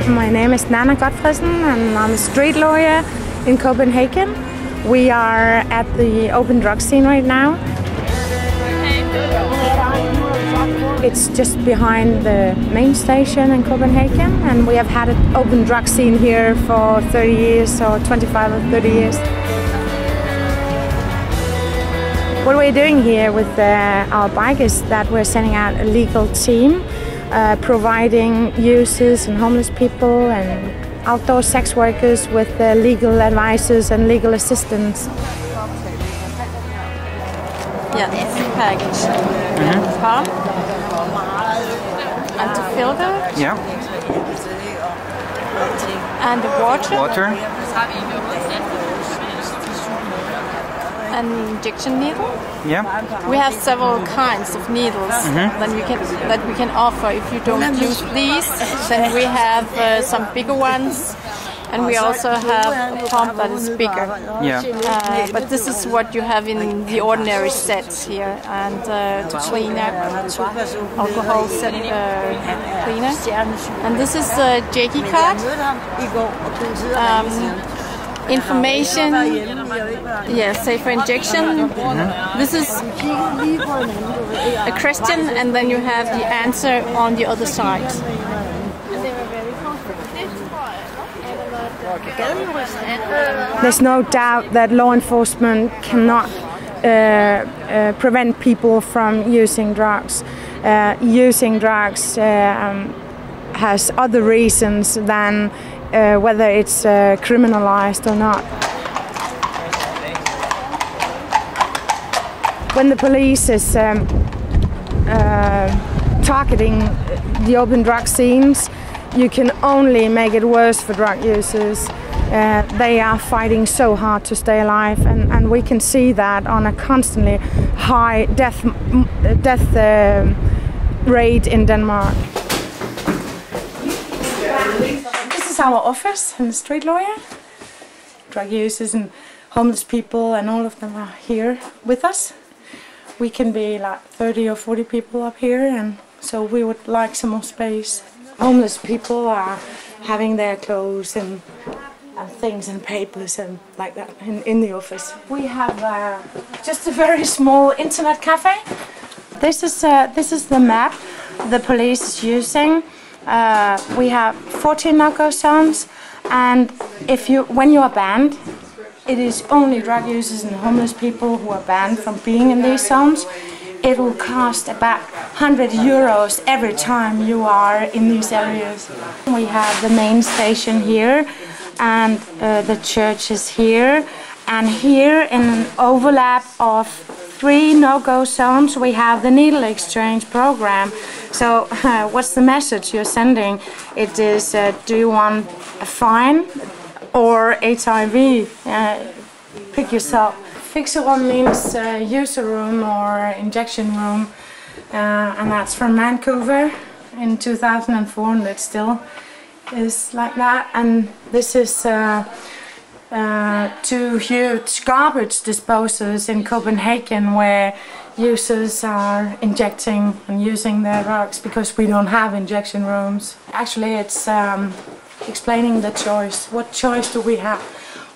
My name is Nana Godfredsen and I'm a street lawyer in Copenhagen. We are at the open drug scene right now. It's just behind the main station in Copenhagen, and we have had an open drug scene here for 30 years or 25 or 30 years. What we're doing here with our bike is that we're sending out a legal team providing users and homeless people and outdoor sex workers with legal advices and legal assistance. Yeah, package. Palm. And the filter. Yeah. And the water. An injection needle. Yeah. We have several kinds of needles that we can offer. If you don't use these, then we have some bigger ones, and we also have a pump that is bigger. Yeah. But this is what you have in the ordinary sets here, and to clean up alcohol cleaner. And this is a Jakey card. Information, safer injection. This is a question, and then you have the answer on the other side. There's no doubt that law enforcement cannot prevent people from using drugs. Using drugs has other reasons than whether it's criminalized or not. When the police is targeting the open drug scenes, you can only make it worse for drug users. They are fighting so hard to stay alive, and we can see that on a constantly high death rate in Denmark. This is our office and street lawyer. Drug users and homeless people and all of them are here with us. We can be like 30 or 40 people up here, and so we would like some more space. Homeless people are having their clothes and things and papers and like that in the office. We have just a very small internet cafe. This is the map the police is using. We have 14 no-go zones, and when you are banned, it is only drug users and homeless people who are banned from being in these zones. It will cost about 100 euros every time you are in these areas. We have the main station here, and the church is here, and here in an overlap of 3 no-go zones we have the needle exchange program. So what's the message you're sending? It is, do you want a fine or HIV? Pick yourself. Fixerum means user room or injection room, and that's from Vancouver in 2004, and it still is like that. And this is 2 huge garbage disposals in Copenhagen where users are injecting and using their drugs because we don't have injection rooms. Actually, it's explaining the choice. What choice do we have?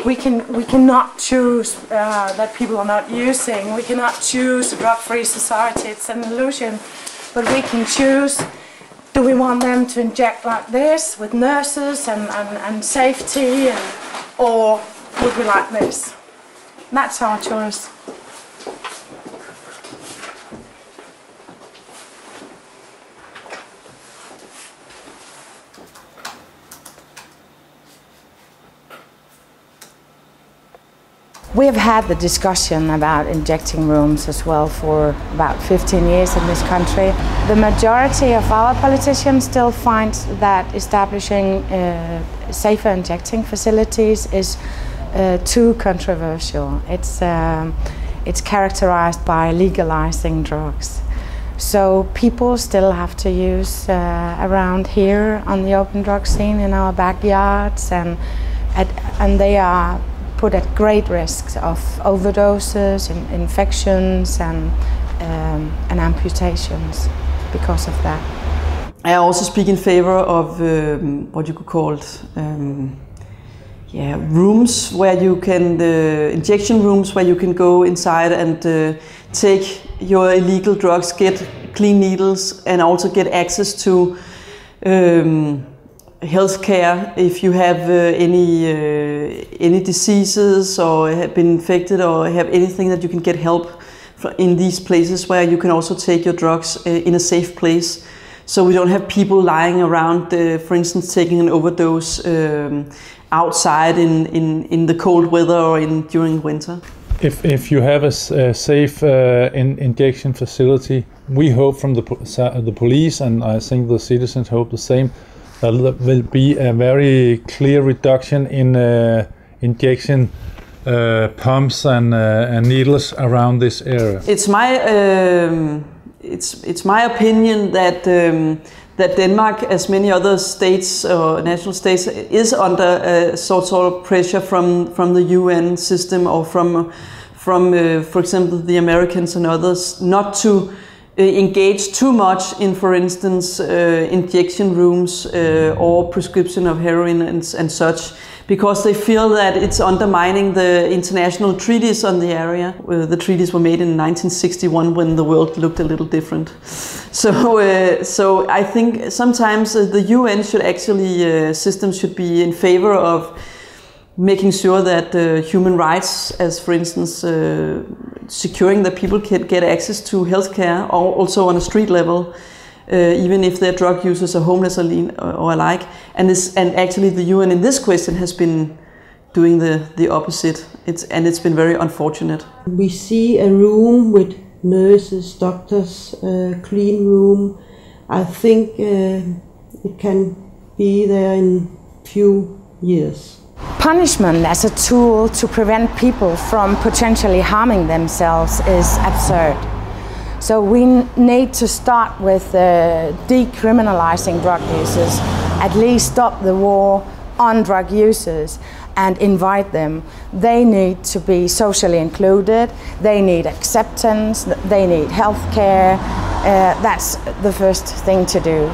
We cannot choose that people are not using. We cannot choose a drug-free society. It's an illusion. But we can choose, do we want them to inject like this with nurses and safety, or would we like this? That's our choice. We have had the discussion about injecting rooms as well for about 15 years in this country. The majority of our politicians still find that establishing safer injecting facilities is too controversial. It's characterized by legalizing drugs. So people still have to use around here on the open drug scene in our backyards, and they are put at great risks of overdoses and infections and amputations because of that. I also speak in favor of what you could call rooms where you can, injection rooms where you can go inside and take your illegal drugs, get clean needles, and also get access to health care if you have any diseases or have been infected or have anything that you can get help in these places where you can also take your drugs in a safe place. So we don't have people lying around, for instance, taking an overdose outside in the cold weather or during winter. If you have a safe injection facility, we hope from the police, and I think the citizens hope the same, that there will be a very clear reduction in injection pumps and needles around this area. It's my opinion that that Denmark, as many other states or national states, is under sort of pressure from the UN system or from for example, the Americans and others, not to engage too much in, for instance, injection rooms or prescription of heroin and such, because they feel that it's undermining the international treaties on the area. The treaties were made in 1961 when the world looked a little different. So I think sometimes the UN should actually, systems should be in favor of making sure that human rights, as for instance, securing that people can get access to healthcare, or also on a street level, even if they're drug users or homeless or alike. And actually the UN in this question has been doing the opposite. It's been very unfortunate. We see a room with nurses, doctors, clean room. I think it can be there in few years. Punishment as a tool to prevent people from potentially harming themselves is absurd. So we need to start with decriminalizing drug users, at least stop the war on drug users and invite them. They need to be socially included, they need acceptance, they need health care. That's the first thing to do.